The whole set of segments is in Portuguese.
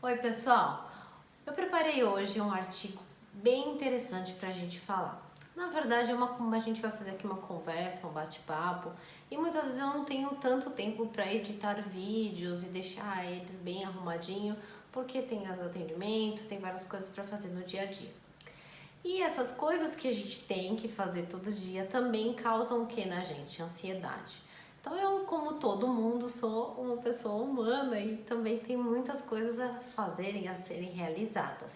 Oi, pessoal! Eu preparei hoje um artigo bem interessante para a gente falar. Na verdade, a gente vai fazer aqui uma conversa, um bate-papo, e muitas vezes eu não tenho tanto tempo para editar vídeos e deixar eles bem arrumadinho, porque tem os atendimentos, tem várias coisas para fazer no dia a dia. E essas coisas que a gente tem que fazer todo dia também causam o que na gente? Ansiedade. Então eu, como todo mundo, sou uma pessoa humana e também tem muitas coisas a fazerem, a serem realizadas.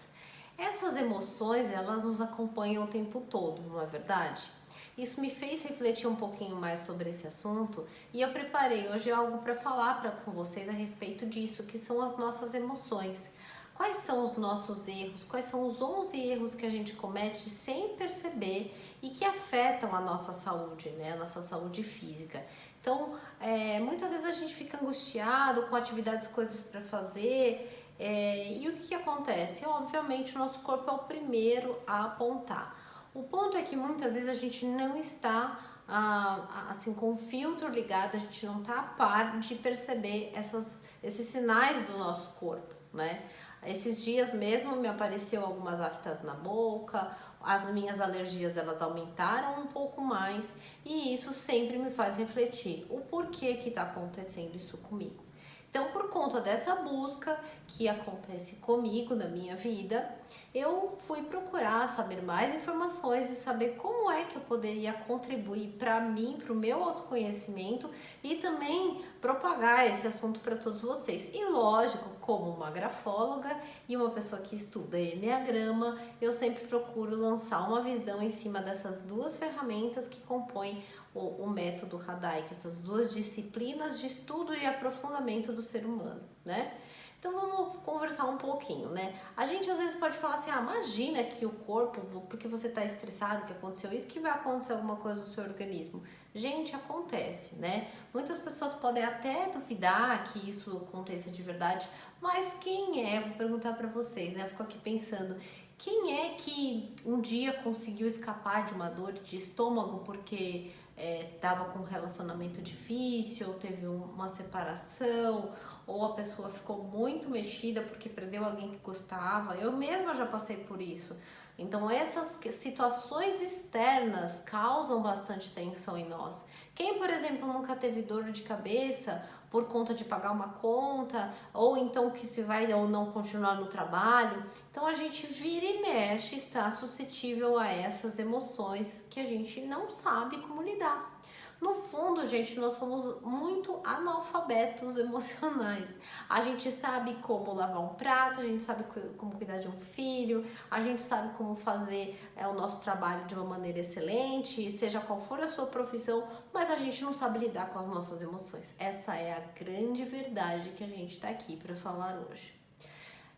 Essas emoções, elas nos acompanham o tempo todo, não é verdade? Isso me fez refletir um pouquinho mais sobre esse assunto e eu preparei hoje algo para falar com vocês a respeito disso, que são as nossas emoções. Quais são os nossos erros? Quais são os 11 erros que a gente comete sem perceber e que afetam a nossa saúde, né? A nossa saúde física. Então, muitas vezes a gente fica angustiado com atividades, coisas para fazer, e o que acontece? Obviamente, o nosso corpo é o primeiro a apontar. O ponto é que muitas vezes a gente não está assim com o filtro ligado, a gente não está a par de perceber esses sinais do nosso corpo, né? Esses dias mesmo me apareceu algumas aftas na boca, as minhas alergias elas aumentaram um pouco mais e isso sempre me faz refletir o porquê que está acontecendo isso comigo. Então, por conta dessa busca que acontece comigo na minha vida, eu fui procurar saber mais informações e saber como é que eu poderia contribuir para mim, para o meu autoconhecimento e também propagar esse assunto para todos vocês. E lógico, como uma grafóloga e uma pessoa que estuda Enneagrama, eu sempre procuro lançar uma visão em cima dessas duas ferramentas que compõem o método Radaica, essas duas disciplinas de estudo e aprofundamento do ser humano, né? Então vamos conversar um pouquinho, né? A gente às vezes pode falar assim, imagina que o corpo, porque você está estressado, que aconteceu isso, que vai acontecer alguma coisa no seu organismo. Gente, acontece, né? Muitas pessoas podem até duvidar que isso aconteça de verdade, mas quem é? Vou perguntar para vocês, né? Eu fico aqui pensando, quem é que um dia conseguiu escapar de uma dor de estômago porque estava com um relacionamento difícil, ou teve uma separação, ou a pessoa ficou muito mexida porque perdeu alguém que gostava? Eu mesma já passei por isso. Então essas situações externas causam bastante tensão em nós. Quem, por exemplo, nunca teve dor de cabeça por conta de pagar uma conta, ou então que se vai ou não continuar no trabalho. Então a gente vira e mexe, está suscetível a essas emoções que a gente não sabe como lidar. No fundo, gente, nós somos muito analfabetos emocionais. A gente sabe como lavar um prato, a gente sabe como cuidar de um filho, a gente sabe como fazer o nosso trabalho de uma maneira excelente, seja qual for a sua profissão, mas a gente não sabe lidar com as nossas emoções. Essa é a grande verdade que a gente está aqui para falar hoje.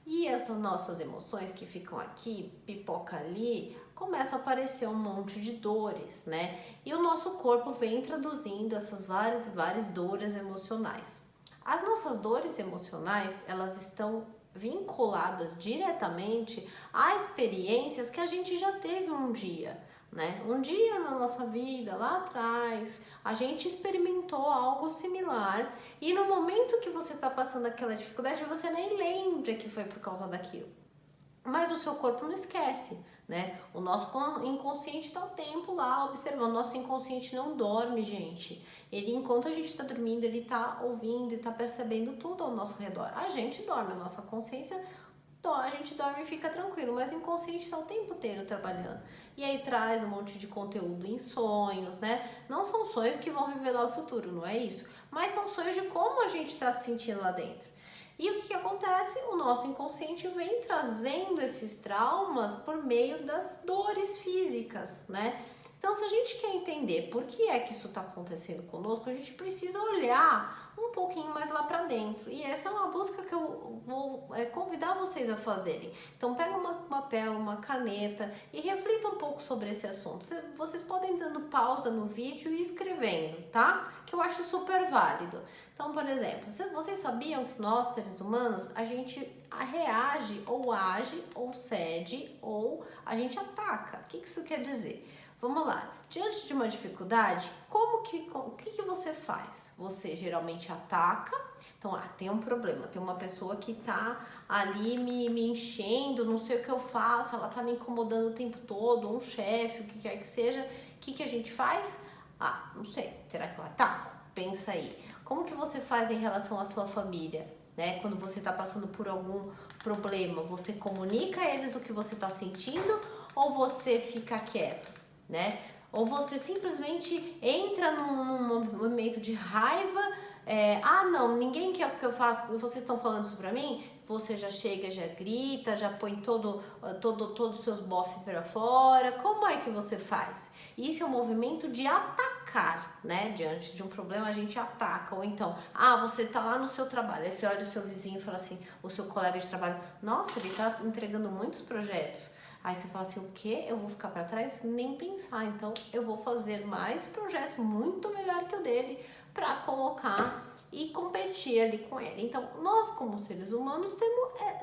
E essas nossas emoções que ficam aqui, pipoca ali, começam a aparecer um monte de dores, né? E o nosso corpo vem traduzindo essas várias dores emocionais. As nossas dores emocionais, elas estão vinculadas diretamente a experiências que a gente já teve um dia, né? Um dia na nossa vida, lá atrás, a gente experimentou algo similar e no momento que você está passando aquela dificuldade, você nem lembra que foi por causa daquilo. Mas o seu corpo não esquece, né? O nosso inconsciente está o tempo lá observando. O nosso inconsciente não dorme, gente. Ele, enquanto a gente está dormindo, ele está ouvindo e está percebendo tudo ao nosso redor. A gente dorme, a nossa consciência, a gente dorme e fica tranquilo, mas o inconsciente está o tempo inteiro trabalhando. E aí traz um monte de conteúdo em sonhos, né? Não são sonhos que vão revelar o futuro, não é isso? Mas são sonhos de como a gente está se sentindo lá dentro. E o que acontece? O nosso inconsciente vem trazendo esses traumas por meio das dores físicas, né? Então, se a gente quer entender por que é que isso está acontecendo conosco, a gente precisa olhar um pouquinho mais lá para dentro. E essa é uma busca que eu vou convidar vocês a fazerem. Então, pega um papel, uma caneta e reflita um pouco sobre esse assunto. Vocês podem ir dando pausa no vídeo e escrevendo, tá? Que eu acho super válido. Então, por exemplo, vocês sabiam que nós, seres humanos, a gente reage ou age ou cede ou a gente ataca? O que isso quer dizer? Vamos lá. Diante de uma dificuldade, o que você faz? Você geralmente ataca. Então, tem um problema, tem uma pessoa que tá ali me enchendo, não sei o que eu faço, ela tá me incomodando o tempo todo, um chefe, o que quer que seja. O que a gente faz? Não sei, será que eu ataco? Pensa aí. Como que você faz em relação à sua família? Né? Quando você está passando por algum problema, você comunica a eles o que você está sentindo ou você fica quieto, né? Ou você simplesmente entra num momento de raiva, não, ninguém quer o que eu faço, vocês estão falando isso pra mim? Você já chega, já grita, já põe todos os seus bofs para fora. Como é que você faz? Isso é um movimento de atacar, né? Diante de um problema a gente ataca. Ou então, você tá lá no seu trabalho, aí você olha o seu vizinho e fala assim, o seu colega de trabalho, nossa, ele tá entregando muitos projetos. Aí você fala assim, o quê? Eu vou ficar para trás? Nem pensar. Então, eu vou fazer mais projetos muito melhor que o dele para colocar e competir ali com ele. Então, nós como seres humanos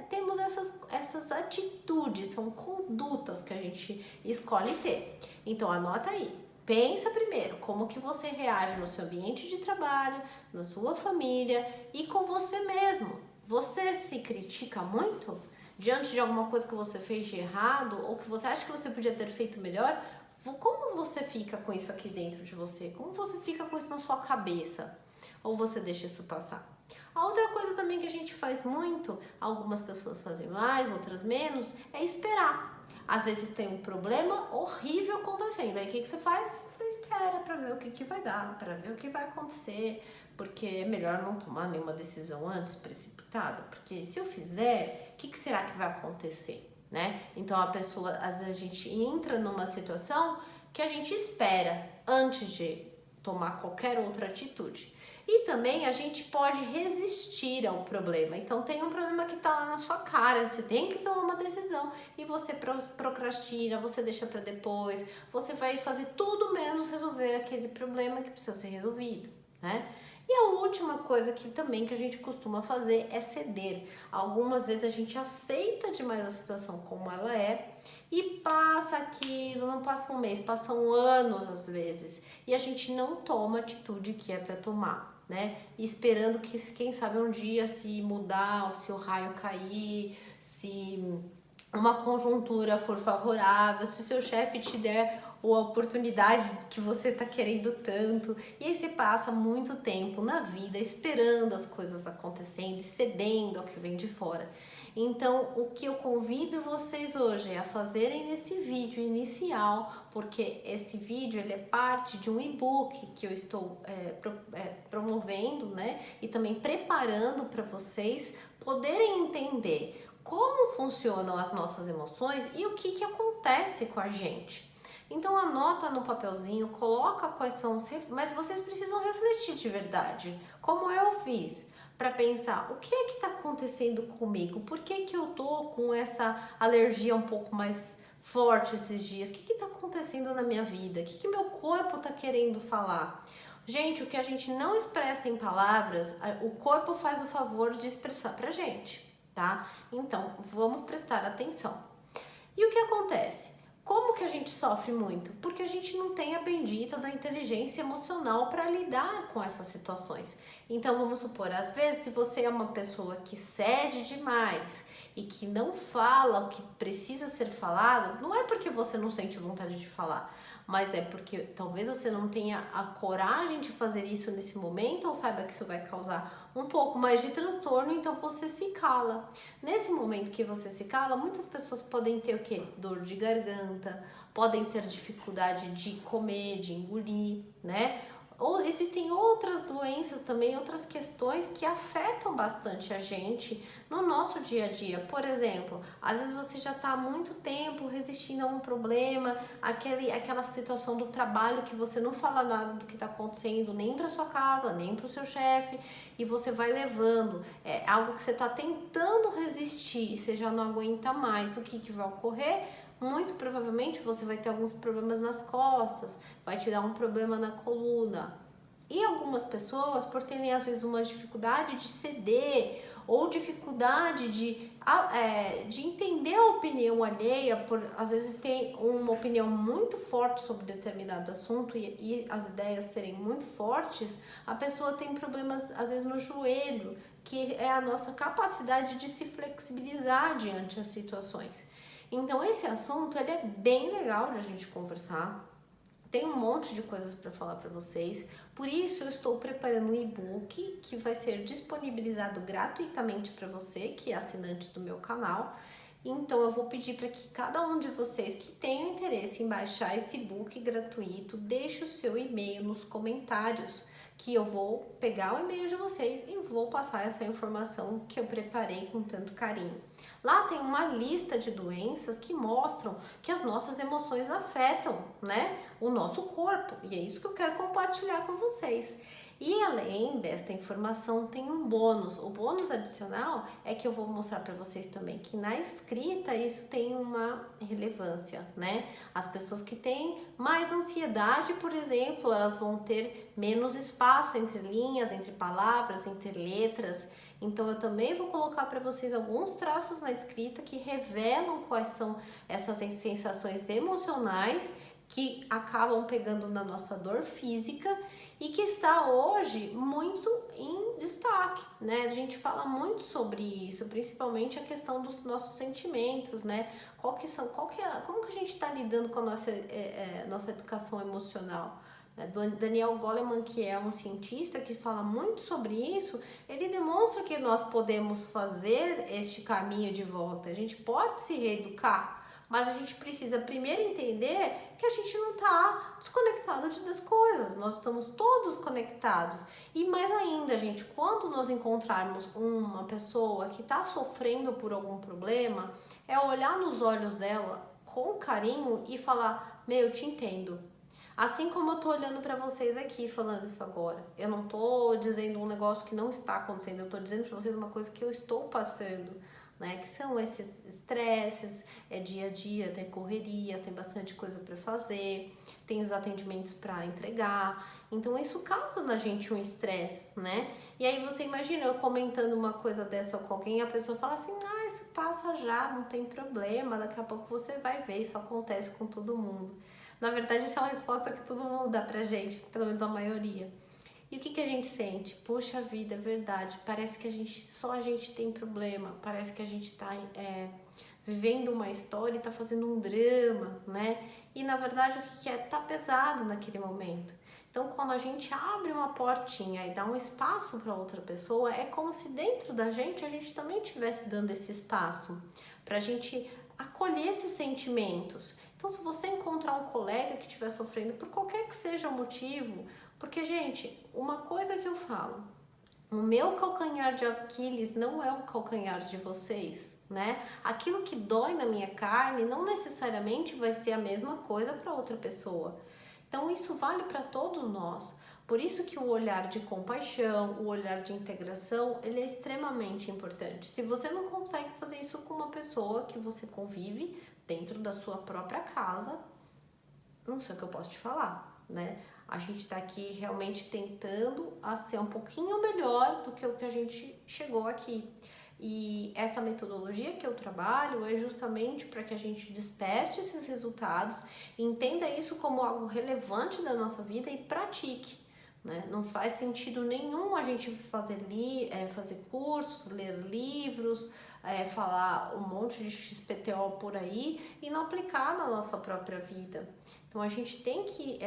temos essas atitudes, são condutas que a gente escolhe ter. Então, anota aí. Pensa primeiro como que você reage no seu ambiente de trabalho, na sua família e com você mesmo. Você se critica muito? Diante de alguma coisa que você fez de errado ou que você acha que você podia ter feito melhor, como você fica com isso aqui dentro de você? Como você fica com isso na sua cabeça? Ou você deixa isso passar? A outra coisa também que a gente faz muito, algumas pessoas fazem mais, outras menos, é esperar. Às vezes tem um problema horrível acontecendo, aí o que você faz? Você espera para ver o que vai dar, para ver o que vai acontecer, porque é melhor não tomar nenhuma decisão antes precipitada, porque se eu fizer, o que será que vai acontecer, né? Então às vezes a gente entra numa situação que a gente espera antes de tomar qualquer outra atitude. E também a gente pode resistir ao problema. Então tem um problema que tá lá na sua cara, você tem que tomar uma decisão e você procrastina, você deixa para depois, você vai fazer tudo menos resolver aquele problema que precisa ser resolvido, né? E a última coisa que a gente costuma fazer é ceder. Algumas vezes a gente aceita demais a situação como ela é e passa aquilo, não passa um mês, passam anos às vezes, e a gente não toma a atitude que é para tomar, né? Esperando que, quem sabe, um dia se mudar, se o raio cair, se uma conjuntura for favorável, se o seu chefe te der a oportunidade que você tá querendo tanto, e aí você passa muito tempo na vida esperando as coisas acontecendo e cedendo ao que vem de fora. Então, o que eu convido vocês hoje é a fazerem nesse vídeo inicial, porque esse vídeo ele é parte de um e-book que eu estou promovendo, né? E também preparando para vocês poderem entender como funcionam as nossas emoções e o que acontece com a gente. Então anota no papelzinho, coloca quais são mas vocês precisam refletir de verdade, como eu fiz, para pensar o que é que está acontecendo comigo, por que eu tô com essa alergia um pouco mais forte esses dias, o que está acontecendo na minha vida, o que meu corpo está querendo falar. Gente, o que a gente não expressa em palavras, o corpo faz o favor de expressar pra gente, tá? Então, vamos prestar atenção. E o que acontece? Como que a gente sofre muito? Porque a gente não tem a bendita da inteligência emocional para lidar com essas situações. Então, vamos supor, às vezes, se você é uma pessoa que cede demais e que não fala o que precisa ser falado, não é porque você não sente vontade de falar, mas é porque talvez você não tenha a coragem de fazer isso nesse momento ou saiba que isso vai causar um pouco mais de transtorno, então você se cala. Nesse momento que você se cala, muitas pessoas podem ter o quê? Dor de garganta, podem ter dificuldade de comer, de engolir, né? Ou existem outras doenças também, outras questões que afetam bastante a gente no nosso dia a dia. Por exemplo, às vezes você já está há muito tempo resistindo a um problema, aquela situação do trabalho que você não fala nada do que está acontecendo, nem para sua casa, nem para o seu chefe, e você vai levando. É algo que você está tentando resistir e você já não aguenta mais. O que vai ocorrer? Muito provavelmente você vai ter alguns problemas nas costas, vai te dar um problema na coluna. E algumas pessoas, por terem às vezes uma dificuldade de ceder ou dificuldade de entender a opinião alheia, por às vezes tem uma opinião muito forte sobre determinado assunto e as ideias serem muito fortes, a pessoa tem problemas às vezes no joelho, que é a nossa capacidade de se flexibilizar diante das situações. Então esse assunto ele é bem legal de a gente conversar. Tem um monte de coisas para falar para vocês, por isso eu estou preparando um e-book que vai ser disponibilizado gratuitamente para você, que é assinante do meu canal. Então eu vou pedir para que cada um de vocês que tenham interesse em baixar esse e-book gratuito, deixe o seu e-mail nos comentários, que eu vou pegar o e-mail de vocês e vou passar essa informação que eu preparei com tanto carinho. Lá tem uma lista de doenças que mostram que as nossas emoções afetam, né, o nosso corpo, e é isso que eu quero compartilhar com vocês. E além desta informação tem um bônus. O bônus adicional é que eu vou mostrar para vocês também que na escrita isso tem uma relevância, né? As pessoas que têm mais ansiedade, por exemplo, elas vão ter menos espaço entre linhas, entre palavras, entre letras. Então eu também vou colocar para vocês alguns traços na escrita que revelam quais são essas sensações emocionais que acabam pegando na nossa dor física e que está hoje muito em destaque, né? A gente fala muito sobre isso, principalmente a questão dos nossos sentimentos, né? Como que a gente está lidando com a nossa educação emocional? Daniel Goleman, que é um cientista que fala muito sobre isso, ele demonstra que nós podemos fazer este caminho de volta, a gente pode se reeducar, mas a gente precisa primeiro entender que a gente não está desconectado das coisas, nós estamos todos conectados. E mais ainda, gente, quando nós encontrarmos uma pessoa que está sofrendo por algum problema, é olhar nos olhos dela com carinho e falar: meu, eu te entendo. Assim como eu tô olhando para vocês aqui falando isso agora. Eu não tô dizendo um negócio que não está acontecendo, eu tô dizendo para vocês uma coisa que eu estou passando, né? Que são esses estresses, dia a dia, tem correria, tem bastante coisa para fazer, tem os atendimentos para entregar. Então isso causa na gente um estresse, né? E aí você imagina eu comentando uma coisa dessa com alguém e a pessoa fala assim: ah, isso passa já, não tem problema, daqui a pouco você vai ver, isso acontece com todo mundo. Na verdade, isso é uma resposta que todo mundo dá pra gente, pelo menos a maioria. E o que a gente sente? Poxa vida, é verdade, parece que só a gente tem problema, parece que a gente tá vivendo uma história e tá fazendo um drama, né? E na verdade o que é? Tá pesado naquele momento. Então quando a gente abre uma portinha e dá um espaço para outra pessoa, é como se dentro da gente a gente também estivesse dando esse espaço pra gente acolher esses sentimentos. Então, se você encontrar um colega que estiver sofrendo por qualquer que seja o motivo, porque, gente, uma coisa que eu falo, o meu calcanhar de Aquiles não é o calcanhar de vocês, né? Aquilo que dói na minha carne não necessariamente vai ser a mesma coisa para outra pessoa. Então, isso vale para todos nós. Por isso que o olhar de compaixão, o olhar de integração, ele é extremamente importante. Se você não consegue fazer isso com uma pessoa que você convive dentro da sua própria casa, não sei o que eu posso te falar, né? A gente tá aqui realmente tentando a ser um pouquinho melhor do que o que a gente chegou aqui. E essa metodologia que eu trabalho é justamente para que a gente desperte esses resultados, entenda isso como algo relevante da nossa vida e pratique, né? Não faz sentido nenhum a gente fazer cursos, ler livros, falar um monte de XPTO por aí e não aplicar na nossa própria vida. Então a gente tem que,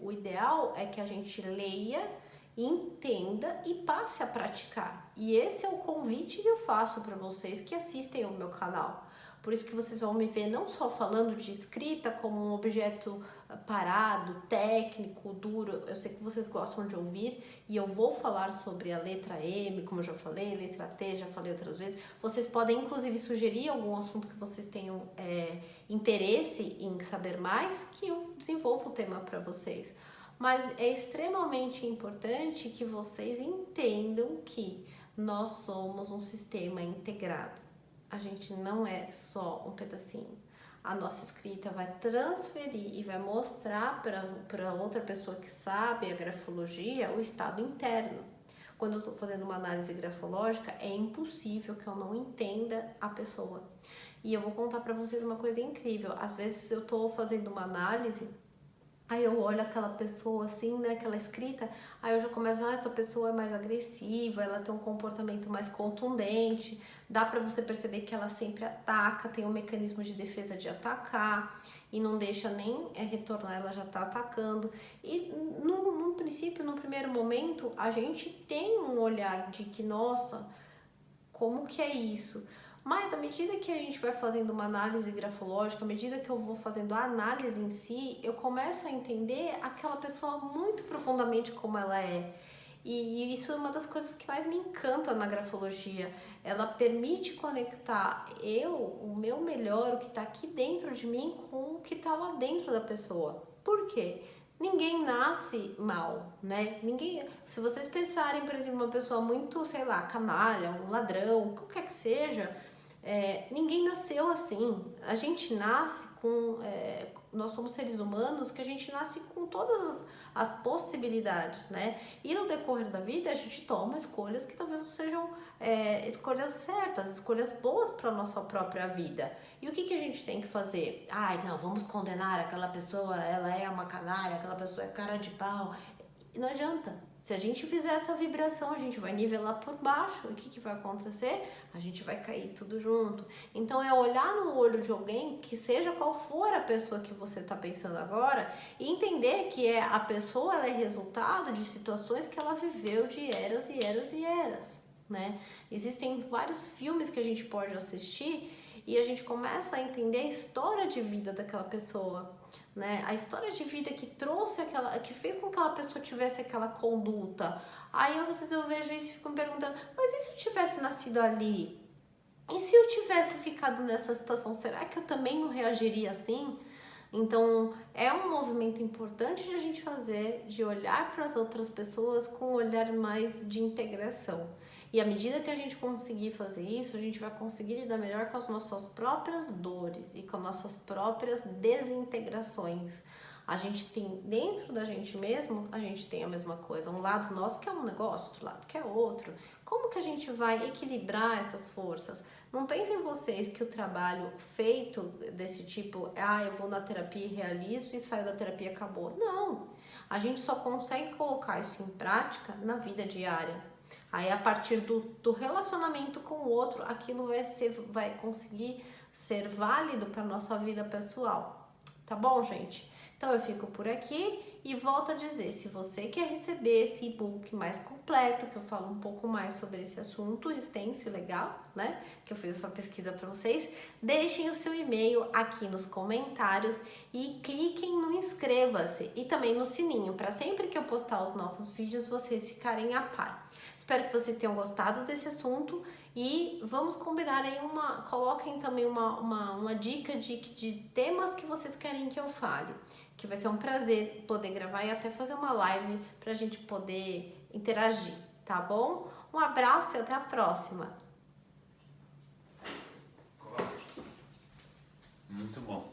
o ideal é que a gente leia, entenda e passe a praticar. E esse é o convite que eu faço para vocês que assistem ao meu canal. Por isso que vocês vão me ver não só falando de escrita como um objeto parado, técnico, duro. Eu sei que vocês gostam de ouvir e eu vou falar sobre a letra M, como eu já falei, letra T, já falei outras vezes. Vocês podem inclusive sugerir algum assunto que vocês tenham interesse em saber mais, que eu desenvolvo o tema para vocês. Mas é extremamente importante que vocês entendam que nós somos um sistema integrado. A gente não é só um pedacinho. A nossa escrita vai transferir e vai mostrar para outra pessoa que sabe a grafologia o estado interno. quando eu tô fazendo uma análise grafológica, é impossível que eu não entenda a pessoa. E eu vou contar pra vocês uma coisa incrível. Às vezes eu tô fazendo uma análise, aí eu olho aquela pessoa assim, né, aquela escrita, aí eu já começo, essa pessoa é mais agressiva, ela tem um comportamento mais contundente, dá pra você perceber que ela sempre ataca, tem um mecanismo de defesa de atacar e não deixa nem retornar, ela já tá atacando. E no princípio, no primeiro momento, a gente tem um olhar de que, nossa, como que é isso? Mas à medida que a gente vai fazendo uma análise grafológica, à medida que eu vou fazendo a análise em si, eu começo a entender aquela pessoa muito profundamente como ela é. E isso é uma das coisas que mais me encanta na grafologia. Ela permite conectar o meu melhor, o que está aqui dentro de mim, com o que está lá dentro da pessoa. Por quê? Ninguém nasce mal, né? Ninguém. Se vocês pensarem, por exemplo, uma pessoa muito, sei lá, canalha, um ladrão, qualquer que seja, ninguém nasceu assim. A gente nasce com. Nós somos seres humanos que a gente nasce com todas as possibilidades, né? E no decorrer da vida a gente toma escolhas que talvez não sejam escolhas certas, escolhas boas para a nossa própria vida. E o que a gente tem que fazer? Ai, não, vamos condenar aquela pessoa, ela é uma canalha, aquela pessoa é cara de pau. Não adianta. Se a gente fizer essa vibração, a gente vai nivelar por baixo. O que vai acontecer? A gente vai cair tudo junto. Então é olhar no olho de alguém, que seja qual for a pessoa que você está pensando agora, e entender que a pessoa ela é resultado de situações que ela viveu de eras e eras e eras, né? Existem vários filmes que a gente pode assistir e a gente começa a entender a história de vida daquela pessoa, né? A história de vida que trouxe que fez com que aquela pessoa tivesse aquela conduta. Aí às vezes eu vejo isso e fico me perguntando, mas e se eu tivesse nascido ali? E se eu tivesse ficado nessa situação, será que eu também não reagiria assim? Então, é um movimento importante de a gente fazer, de olhar para as outras pessoas com um olhar mais de integração. E à medida que a gente conseguir fazer isso, a gente vai conseguir lidar melhor com as nossas próprias dores e com as nossas próprias desintegrações. A gente tem, dentro da gente mesmo, a gente tem a mesma coisa. Um lado nosso que é um negócio, outro lado que é outro. Como que a gente vai equilibrar essas forças? Não pensem vocês que o trabalho feito desse tipo, eu vou na terapia e realizo e saio da terapia e acabou. Não! A gente só consegue colocar isso em prática na vida diária. Aí, a partir do relacionamento com o outro, aquilo vai conseguir ser válido para nossa vida pessoal. Tá bom, gente? Então, eu fico por aqui e volto a dizer, se você quer receber esse e-book mais completo, que eu falo um pouco mais sobre esse assunto extenso e legal, né? Que eu fiz essa pesquisa para vocês, deixem o seu e-mail aqui nos comentários e cliquem no inscreva-se e também no sininho, para sempre que eu postar os novos vídeos, vocês ficarem a par. Espero que vocês tenham gostado desse assunto e vamos combinar aí coloquem também uma dica de temas que vocês querem que eu fale, que vai ser um prazer poder gravar e até fazer uma live pra gente poder interagir, tá bom? Um abraço e até a próxima! Muito bom.